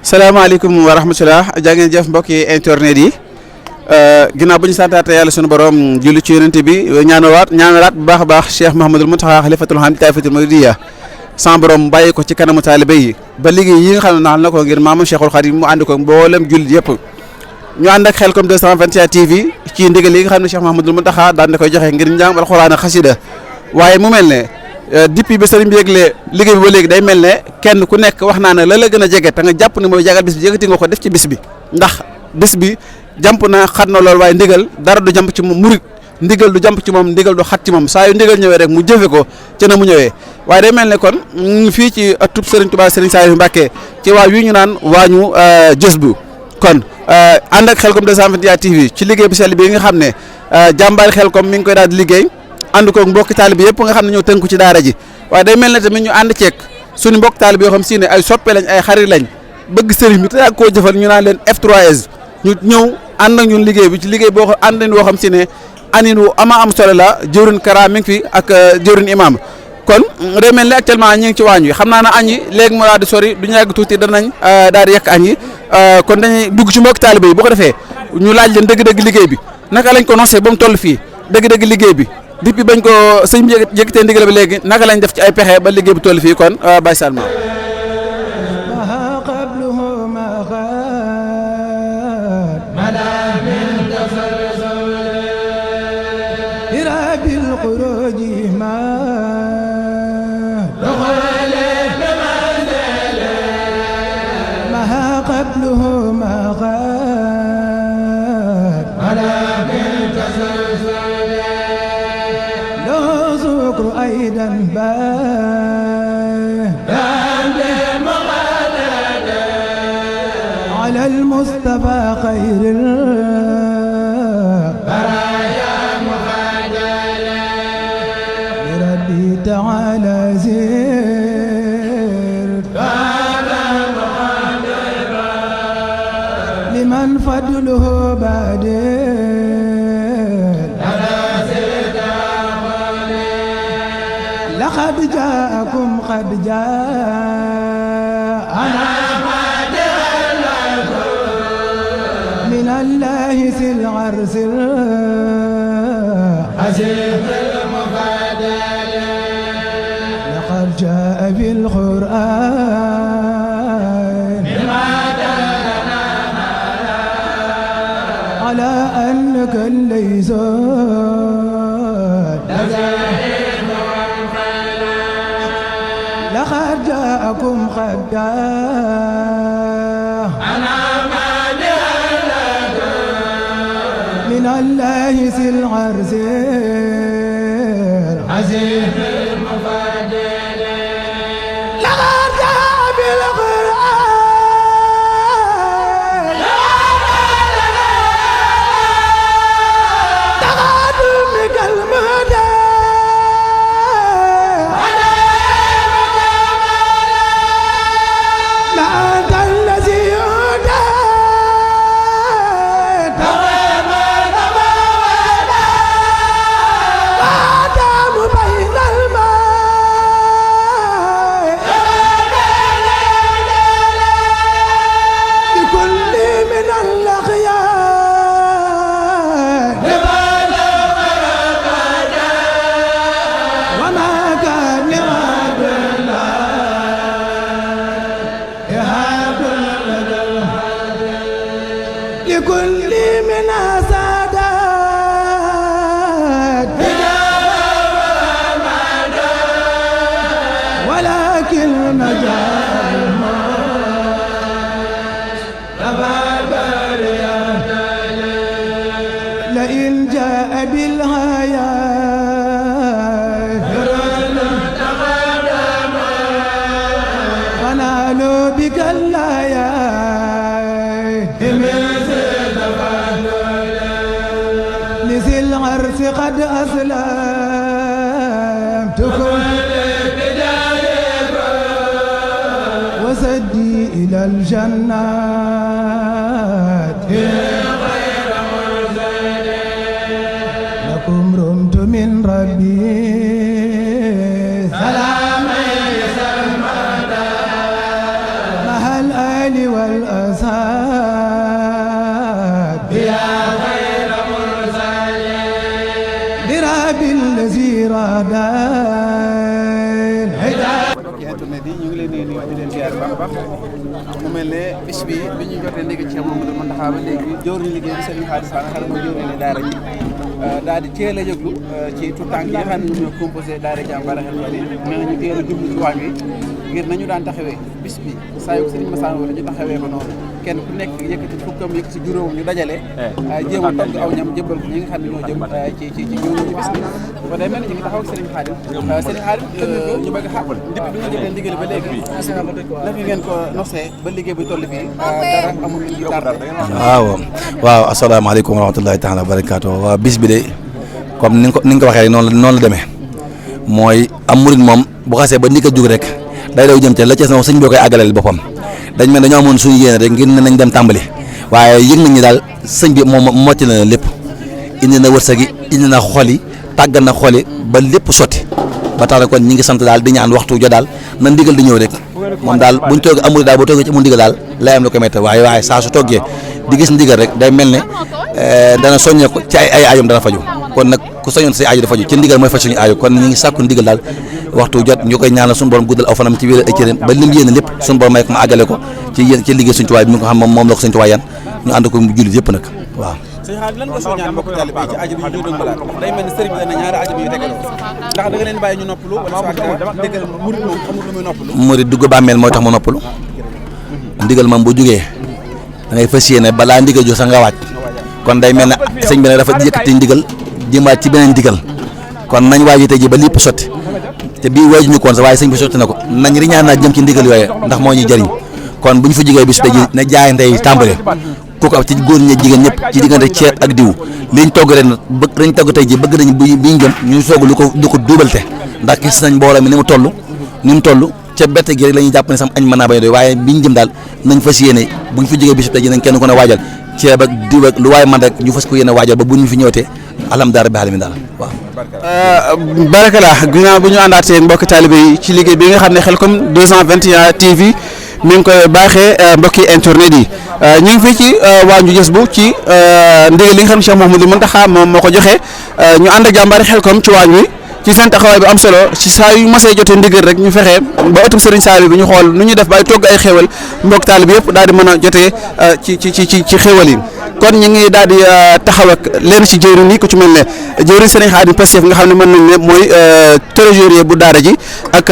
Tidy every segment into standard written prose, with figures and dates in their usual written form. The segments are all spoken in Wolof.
salaamaaleykum wa rahmatulah jaa ngeen jëf mbokki internet yi ginnaaw bu ñu santaate yàlla sunu borom julli ci yonent bi ñaanalaat bu baax a baax Cheikh Mouhamadul Mountakha xalifatul aam taifatul muridiyya sama borom bàyyi ko ci kanamu taalibe yi ba liggéey yi nga xam ne naxal na ko ngir maamam Cheikhul Khadim mu ànd ko mboolem jullit yëpp ñu ànd ak Khelcom 221 TV ci ndigal yi nga xam ne Cheikh Mouhamadul Mountakha daan na koy joxe ngir njàng alxuraan ak xasida waaye mu mel ne depuis ba sëriñ bi yëgle liggéey bi ba léegi day mel ne kenn ku nekk wax naa ne la gën a jege te nga jàpp ne mooy jagal bis bi yëkkati nga ko def ci bis bi ndax bis bi jàmp na xat na lool waaye ndigal dara du jàmp ci moom murit ndigal du jàmp ci moom ndigal du xat ci moom saa yu ndigal ñëwee rek mu jëfe ko ci na mu ñëwee waaye day mel ne kon ñu fii ci ëttub sëriñ Touba sëriñ Saliou Mbacké ci waa yu ñu naan waañu jës bu kon ànd ak Khelcom 221 TV ci liggéey bu sell bi nga xam ne jàmbaari Khelcom mi ngi koy daal di liggéey ànd koog mbokki taalibe yëpp nga xam ne ñoo tënku ci daara ji waaye day mel ne tamit ñu ànd ceeg suñu mbokk taalibe yoo xam si ne ay soppe lañ ay xarit lañ bëgg sëriñ bi te yàgg koo jëfal ñu naan leen F3S ñu ñëw ànd ak ñun liggéey bi ci liggéey boo xam ànd woo xam si ne anin wu ama am solo la jëwrin Kara mi ngi fi ak jëwrin imam kon day mel ne actuellement ñu ngi ci waañ wi xam naa ne añ yi léegi mu daal di sori du ñu yàgg tuuti danañ daal di yekk añ yi kon dañuy dugg ci mbokki taalibe yi bu ko defee ñu laaj leen dëgg-dëgg liggéey bi naka lañ ko nosee ba mu toll fii dëgg-dëgg liggéey bi depuis bañ ko sëñ bi yëkkatee ndigal bi léegi naka lañ def ci ay pexe ba liggéey bi toll fii kon Baye Salma على المصطفى خير البرايا مخادلا بربي تعالى زير هذا مخادرا لمن فضله بادر لقد جاءكم قد جاء أنا من الله سلعر سر عزيز المفادل لقد جاء في القرآن بما دلنا على أنك ليس لقد جاءكم قد جاء أنا من الله سلعر سر عزيز المفادل لقد جاء بالقرآن تقدمك المهدى لا أنت الذي يهدى لكل من سادات ولكن مجال لئن جاء بالهايات فنالوا بك اللايات لذي العرس قد أسلمتكم وسدي إلى الجنات لكم رمت من ربي سلام مع الآل والأولاد والأساد يا خير مرسلين براب الذي رادى internet yi ñu ngi leen di nuyu di leen ziar baax a baax mu mel ne bis bi ñu jotee léegi ci Mamadou Mountakha ba léegi jëwriñ liggéey bi Serigne Khadim Fall xale mooy jëwriñ ne daara ji daal di teel a yëglu ci tout temps yi nga xam ne ñoo composé daara Jàmbaar xel wala nee nañu teel a jublu ci waañ wi ngir nañu daan taxawee bis bi saa yu Serigne Massane wala ñu taxawee ko noonu kenn ku nekk yëkkati fukkam yëkkati juróom ñu dajale jéem a togg aw ñam jëbbal ko ñi nga xam ne ñoo jëm ci jëwriñ ci bis bi ba day mel ni ñu ngi taxaw ak Serigne Khadim Serigne Khadim ñu bëgg xam depuis bi nga jëlee ndigal ba léegi naka ngeen ko nosee ba liggéey bu toll fii dara amul lu ñu tardé. waaw asalaamaaleykum wa rahmatulahi taala wa barakaatu waaw bis bi de comme ni nga ko waxee rek noonu la demee mooy am murid moom bu xasee ba ni ko jug rek day daw jëm ca la ca moom sëñ boo koy àggaleel boppam dañ mel dañoo amoon suñu yéene rek ngir ne nañ dem tàmbali waaye yëg nañ ni daal sëñ bi moom mocc na lépp indi na wërsëg yi indi na xol yi tàggat na xol yi ba lépp sotti ba tax na kon ñi ngi sant daal di ñaan waxtu jo daal na ndigal di ñëw rek moom daal buñ toog amul daal bu toogee ci amul ndigal daal lay am lu ko métti waaye saa su toggee di gis ndigal rek day mel ne dana soññee ko ci ay aayom dana faju kon nag ku soñoon say aajo da faju ci ndigal mooy faj suñu aajo kon ñi ngi sàkku ndigal daal waxtu jot ñu koy ñaanal suñu borom guddal aw fanam ci wér ay cëram ba lim yéene lépp suñu borom may ko ma àggale ko ci liggéey suñu tuwaay bi mi nga xam moom la ko suñu tuwaay yan ñu ànd ko jullit yëpp nag waaw. sëñ Xaadim lan nga soññaan mbokk taalibe yi ci aju bi ñu doon balaa ndax day mel ni sëriñ bi dana ñaari aju bi yu tegaloo ndax da nga leen bàyyi ñu noppalu wala soit déggal murid moom amul lu muy noppalu murid dugg bàmmeel mooy tax mu noppalu ndigal moom bu jugee da ngay fas yéene balaa ndigal jo sax nga waaj kon day mel ne sëñ bi nag dafa yëkkati ndigal jëmaat ci beneen ndigal kon nañ waaji tey ji ba lépp sotti te bii waaju ñu koon sax waaye sëñ bi sotti na ko nañ riñaan naa jëm ci ndigal yooyu ndax moo ñuy jëriñ kon bu ñu fa jógee bis tey ji na jaayante yi tàmbale kooku ci góor ñi jigéen ñëpp ci diggante ceeb ak diw liñ togg ren bëgg lañ togg tey ji bëgg nañ biñ jëm ñu soog lu ko duubalte ndax gis nañ mbooloo mi ni mu toll ca bette gi rek la ñuy jàpp ne sam añ mën naa bañ doy waaye biñ jëm daal nañ fas yéene buñ fa jógee bis tey ji nañ kenn ko ne waajal ceeb ak diw ak lu waaye man rek ñu fas ko yéene waajal ba bu ñu fi ñëwatee alhamdulilah rabbil alamin daal waaw. Barakallah ginnaaw bu ñu àndaatee mbokki taalibe yi ci liggéey bi nga xam ne Khelcom 221 TV mi ngi koy baaxee mbokki internet yi ñu ngi fii ci Waaju Jazbu ci ndigal li nga xam ne Cheikh Mouhamadou Mountakha moom moo ko joxe ñu ànd ak jàmbaari Khelcom ci waañ wi ci seen taxawaay bi am solo ci saa yu masee jotee ndigal rek ñu fexe ba ëttum Serigne Saliou bi ñu xool nu ñuy def ba ay togg ay xéwal mbokk taalibe yëpp daal di mën a jotee ci xéwal yi kon ñu ngi daal di taxaw ak leen ci jëwriñ yi ku ci mel ne jëwriñ Serigne Khadim Pastef nga xam ne mën nañ ne mooy trésorier bu daara ji ak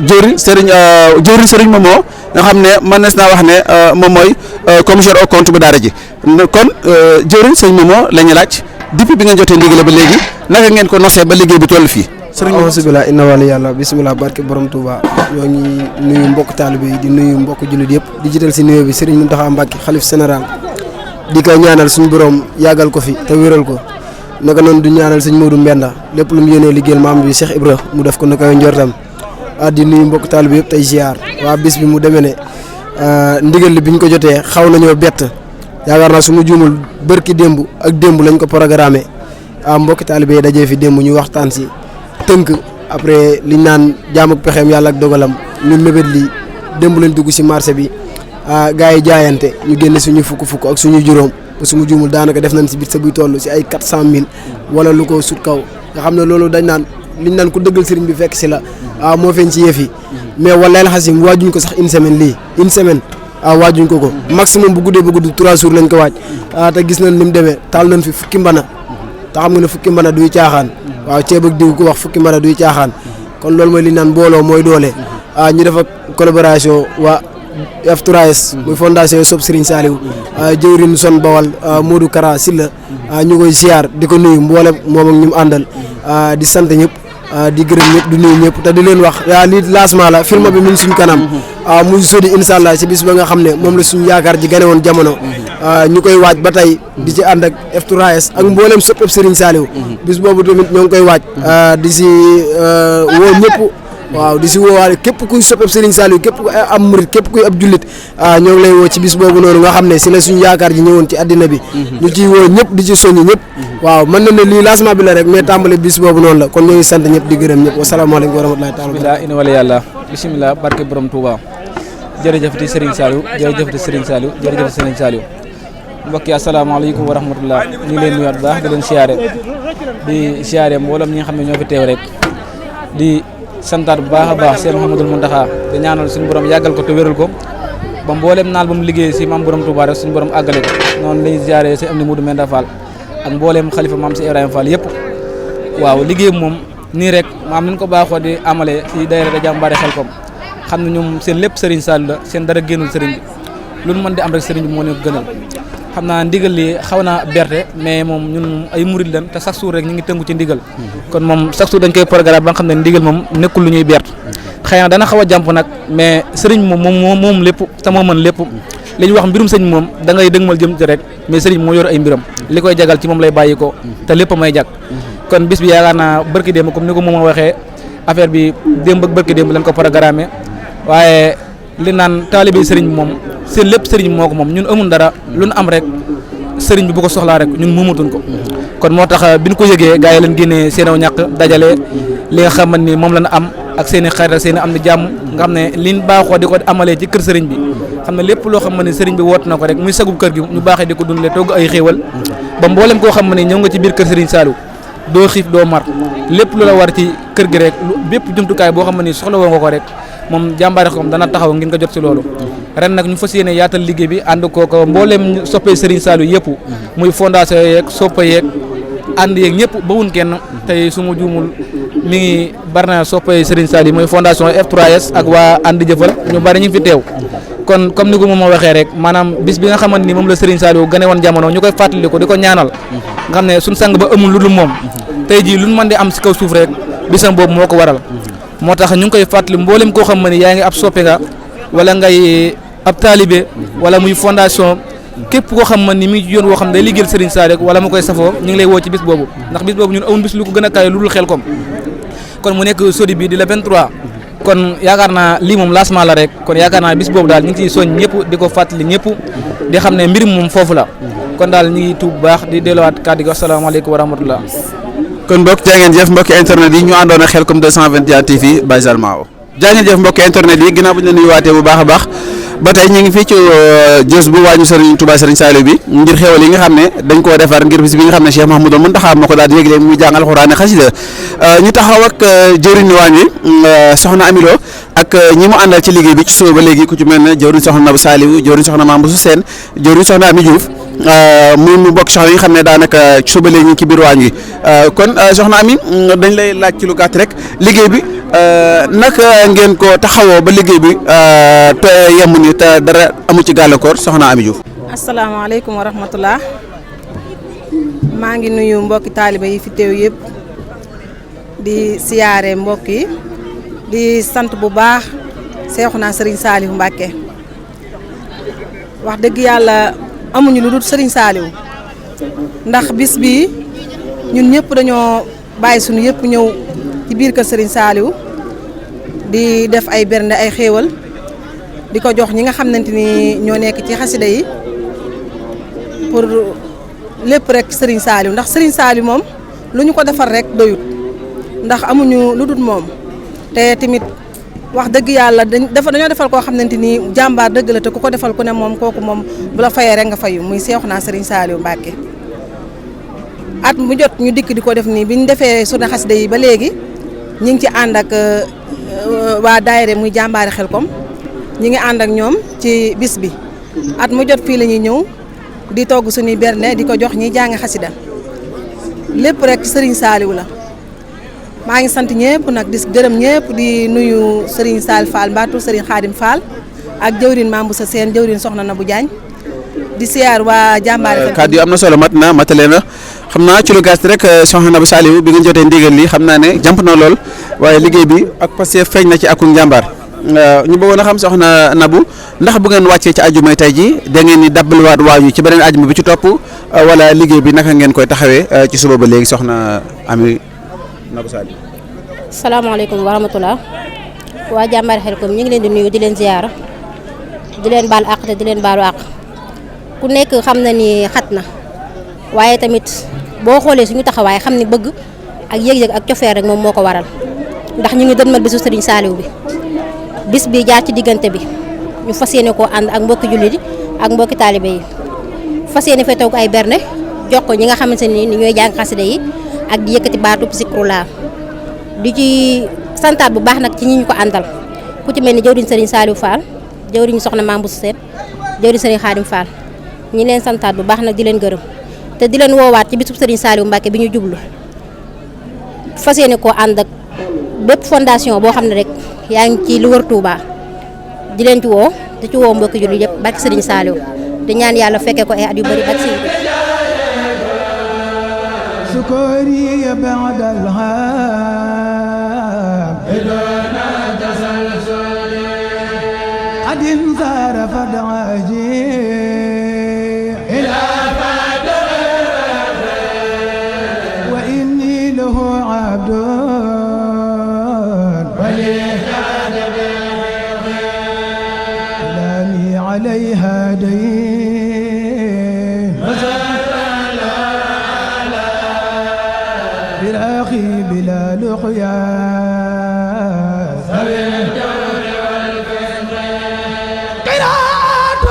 jëwriñ Serigne Momo nga xam ne mën na naa wax ne moom mooy commissaire au compte bu daara ji kon jëwriñ Serigne Momo la ñu laaj depuis bi ngeen jotee ndigal ba léegi naka ngeen ko nosee ba liggéey bi toll fii. sëriñ bisimilah inna wali yàlla bisimilah barke borom Touba ñoo ngi nuyu mbokk taalibe yi di nuyu mbokk jullit yëpp di jiital si nuyoo bi sëriñ Mountakha Mbacké xalif général di ko ñaanal suñu borom yàggal ko fi te wéral ko naka noonu du ñaanal sëñ Modou Mbenda lépp lu mu yéenee liggéeyal maam bi Cheikh Ibra mu def ko naka njortam di nuyu mbokk taalibe yëpp tey ziar waa bis bi mu demee ne ndigal li biñ ko jotee xaw nañoo bett yaakaar naa su ma juumul bërki démb ak démb lañ ko programmé mbokki taalibe yi dajee fi démb ñu waxtaan si tënk après liñ naan jaam ak pexeem yàlla ak dogalam ñu mébét lii démb lañ dugg si marché bi gars yi jaayante ñu génne suñu fukk ak suñu juróom ba su ma juumul daanaka def nañ si biir sa buy toll si ay 400000 wala lu ko sut kaw nga xam ne loolu dañ naan liñ naan ku dëggal sëriñ bi fekk si la moo feeñ si yëf yi mais wala el xasim waajuñ ko sax une semaine waajuñ ko maximum bu guddee ba gudd 3 jours lañ ko waaj te gis nañ ni mu demee taal nañ fi fukki mbana te xam nga ne fukki mbana duy caaxaan waaw ceeb ak diw ko wax fukki mbana duy caaxaan kon loolu mooy li naan mbooloo mooy doole ñu def ak collaboration waa F3S muy fondation Sopp Serigne Saliou jëwrin son bawal Modou Kara Silla ñu koy ziar di ko nuyu mboolem moom ak ñu mu àndal di sant ñëpp di gërëm ñëpp di nuyu ñëpp te di leen wax lii lancement la film bi mu ngi suñ kanam muy sodi incha allah si bis ba nga xam ne moom la suñu yaakaar ji gane woon jamono ñu koy waaj ba tey di ci ànd ak F3S ak mboolem soppeb Serigne Saliou bis boobu tamit ñoo ngi koy waaj di si woo ñëpp waaw di si woowaale képp kuy soppeb Serigne Saliou képp ku am murit képp kuy ab jullit ñoo ngi lay woo ci bis boobu noonu nga xam ne si la suñu yaakaar ji ñëwoon ci àddina bi ñu ciy woo ñëpp di ci soññi ñëpp waaw mën na ne lii lancement bi la rek mais tàmbali bis boobu noonu la kon ñoo ngi sant ñëpp di gërëm ñëpp wasalaamaaleykum wa rahmatulahi taala bismillah ina wala yàlla bismillah barke borom Touba jërëjëfati Serigne Saliou jërëjëfati Serigne Saliou jërëjëfati Serigne Saliou mbokk yi asalaamaaleykum wa rahmatullah ñu ngi leen nuyuwaat bu baax di leen siyaare mboolem ñi nga xam ne ñoo fi teew rek di santaat bu baax a baax Cheikh Mouhamadoul Mountakha te ñaanal suñu borom yàggal ko te wéral ko ba mboolem naal ba mu liggéey si maam borom Touba rek suñu borom àggale ko noonu lañuy siyaare si am ni Moudou Menda Fall ak mboolem xalifa maam si Ibrahima Fall yëpp waaw liggéey moom nii rek maam ni ñu ko baaxoo di amalee si daayira da jàmbaare Xelkom xam ne ñoom seen lépp Serigne Saliou la seen dara génnul Serigne bi lu nu mën di am rek Serigne bi moo leen gënal xam naa ndigal li xaw naa berte mais moom ñun moom ay murid lan te chaque jour rek ñu ngi tënku ci ndigal kon moom chaque jour dañ koy programme ba nga xam ne ndigal moom nekkul lu ñuy berte xëy na dana xaw a jàmp nag mais Serigne moom lépp te moo mën lépp li ñu wax mbirum sëñ moom da ngay dëgmal jëm ci rek mais Serigne moo yor ay mbiram li koy jagal ci moom lay bàyyi ko te lépp may jag kon bis bi yaakaar naa barki démb comme ni ko moom a waxee affaire bi démb ak barki démb lañ ko programmé waaye li naan taalibe Serigne bi moom seen lépp Serigne moo ko moom ñun amul dara lu nu am rek Serigne bi bu ko soxlaa rek ñun moomatuñ ko kon moo tax bi ñu ko yëgee gars yi leen génnee seen aw ñàkk dajale li nga xamante ni moom la ñu am ak seen i xarit ak seen i am di jàmm nga xam ne liñ baaxoo di ko amalee ci kër Serigne bi xam ne lépp loo xam ne Serigne bi woot na ko rek muy sagub kër gi ñu baaxee di ko dundalee togg ay xéewal ba mboolem koo xam ne ñëw nga ci biir kër Serigne Saliou doo xiif doo mar lépp lu la war ci kër gi rek bépp jumtukaay boo xam ne soxla woo nga ko rek moom jàmbaare Xelkom dana taxaw ngir nga jot ci loolu ren nag ñu fas yéene yaatal liggéey bi ànd kooko mbooleem soppee Serigne Saliou yëpp muy fondation yeeg soppa yeeg ànd yeeg ñëpp bawun kenn tey su ma juumul mi ngi bari na soppee Serigne Saliou muy fondation F3S ak waa ànd jëfal ñu bari ñu ngi fi teew kon comme ni ko moom waxee rek maanaam bis bi nga xamante ni moom la Serigne Saliou gane woon jamono ñu koy fàttali ko di ko ñaanal nga xam ne suñ sang ba amul lu dul moom tey jii luñ mën di am si kaw suuf rek bisam boobu moo ko waral moo tax ñu ngi koy fàttali mboolem koo xam ne yaa ngi ab soppe nga wala ngay ab taalibe wala muy fondation képp koo xam ni mi yoon woo xam ne day liggéeyal Serigne Saliou rek wala mu koy safoo ñu ngi lay woo ci bis boobu ndax bis boobu ñun amul bis lu ko gën a kaay lu dul Xelkom kon mu nekk sodi bi di la 23 kon yaakaar naa lii moom lancement la rek kon yaakaar naa bis boobu daal ñu ngi ciy soñ ñëpp di ko fàttali ñëpp di xam ne mbir moom foofu la kon daal ñu ngi tuub bu baax di delluwaat kàddu gi asalaamaaleykum wa rahmatullah kon mbokk jaa ngeen jëf mbokki internet yi ñu àndoon ak Xelkom 221 TV Baye Salmao jaa ngeen jëf mbokki internet yi ginnaaw bu ñu la nuyuwaatee bu baax a baax ba tey ñu ngi fii ci jës bu waañu Serigne Touba Serigne Saliou bi ngir xéwal yi nga xam ne dañ koo defar ngir bis bi nga xam ne Cheikh Mouhamadoul Mountakha moo ko daal di yëgle muy jàng alxuraan xasida ñu taxaw ak jëwriñu waañ wi soxna Amilo ak ñi mu àndal ci liggéey bi ci suba ba léegi ku ci mel ne jëwriñ soxna Nabou Saliou jëwriñ soxna Mame Boussou Sène jëwriñ soxna Ami Diouf mu bokk soxna yi nga xam ne daanaka ci suba léegi ci biir waañ wi kon soxna Ami dañ lay laaj ci lu gàtt rek liggéey bi naka ngeen ko taxawoo ba liggéey bi te yem ni te dara amu ci gàllankoor soxna Ami Diouf. asalaamaaleykum wa rahmatullah maa ngi nuyu mbokki taaliba yi fi teew yëpp di siyaare mbokk yi di sant bu baax Seexuna Serigne Saliou Mbacké wax dëgg yàlla amuñu lu dul Serigne Saliou ndax bis bi ñun ñëpp dañoo bàyyi suñu yëpp ñëw ci biir kër Serigne Saliou di def ay bernde ay xéewal di ko jox ñi nga xamante ni ñoo nekk ci xasida yi pour lépp rek Serigne Saliou ndax Serigne Saliou moom lu ñu ko defar rek doyut ndax amuñu lu dul moom te tamit wax dëgg yàlla dañoo defal koo xamante ni jàmbaar dëgg la te ku ko defal ku ne moom kooku moom bu la fayee rek nga fayu muy Seexuna Serigne Saliou Mbacké at mu jot ñu dikk di ko def nii bi ñu defee sunu xasida yi ba léegi ñu ngi ci ànd ak waa daayira muy jàmbaari Xelkom ñi ngi ànd ak ñoom ci bis bi at mu jot fii la ñuy ñëw di togg suñuy berne di ko jox ñi jàng xasida lépp rek Serigne Saliou la maa ngi sant ñëpp nag di gërëm ñëpp di nuyu Serigne Sall Fall Mbatou Serigne Khadim Fall ak jëwrin Mame Boussa Sène jëwrin Soxna Nabou Diagne di siyaar waa jàmbaari kàddu yi am na solo matale na xam naa ci lu gàtt rek soxna Nabou Saliou bi nga jotee ndigal li xam naa ne jàmp na lool waaye liggéey bi ak passé feeñ na ci akuk njàmbaar ñu bëggoon a xam soxna Nabou ndax bu ngeen wàccee ci ajumay tey ji da ngeen ni dabbalwaat waañu ci beneen ajuma bi ci topp wala liggéey bi naka ngeen koy taxawee ci suba ba léegi soxna Ami Nabou Saliou. salaamaaleykum wa rahmatulah waa jàmbaari Xelkom ñu ngi leen di nuyu di leen ziyaara di leen baal àq te di leen baalu àq ku nekk xam na ni xat na waaye tamit boo xoolee suñu taxawaay xam ni bëgg ak yëg-yëg ak cofeer rek moom moo ko waral ndax ñu ngi dënmal bisu Serigne Saliou bi bis bi jaar ci diggante bi ñu fas yéene koo ànd ak mbokki jullit yi ak mbokki taalibe yi fas yéene fee toog ay berne jox ko ñi nga xamante ni ñooy jàng xasida yi ak di yëkkati baatub zikrullah di ci santaat bu baax nag ci ñi ñu ko àndal ku ci mel ni jëwriñ Serigne Saliou Fall jëwriñ soxna Mambou Sène jëwriñ Serigne Khadim Fall ñi leen santaat bu baax nag di leen gërëm te di leen woowaat ci bisub Serigne Saliou Mbacké bi ñu jublu fas yéene koo ànd ak bépp fondation boo xam ne rek yaa ngi ci lu wër Touba di leen ci woo di ci woo mbokki jullit yëpp barke Serigne Saliou di ñaan yàlla fekkee ko ay at yu bëri ak si سكوري بعد الهام بدون تسلسل قد انصرف دعاجي إلى فاتر وإني له عبد وليكاد كلامي عليها دين بالأخي بلا لقيا سبيل الجور والفتن قراءة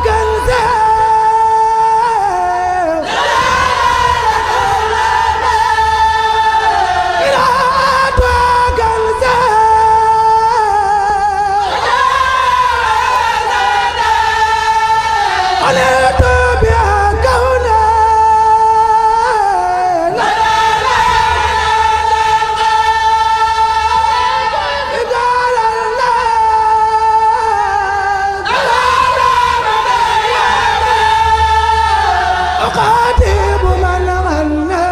كنزا قراءة كنزا عليت بها كونا أقاتب من غنى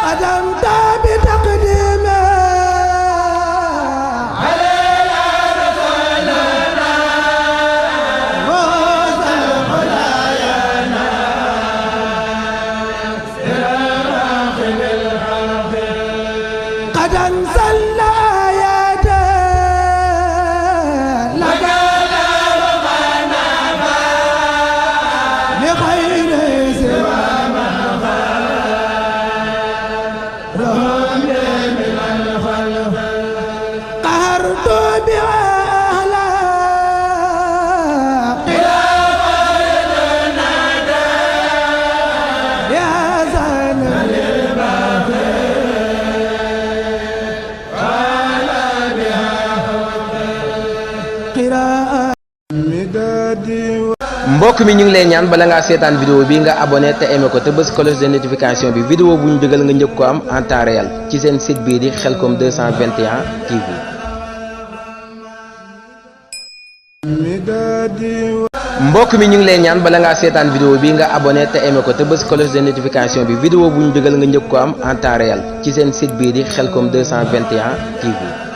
قدمت بتقديمه علينا رسولنا موسى الخلايانا سراخ بالحق قد انزلنا mbokk mi ñu ngi lay ñaan bala ngaa seetaan vidéo bi nga abonné te aimé ko te bës cloche de notification bi vidéo bu ñu dugal nga njëkk ko am en temps réel ci seen site bii di Khelcom 221 TV. mbokk mi ñu ngi lay ñaan bala ngaa seetaan vidéo bi nga abonné te aimé ko te bës cloche de notification bi vidéo bu ñu dugal nga njëkk ko am en temps réel ci seen site bii di Khelcom 221 TV.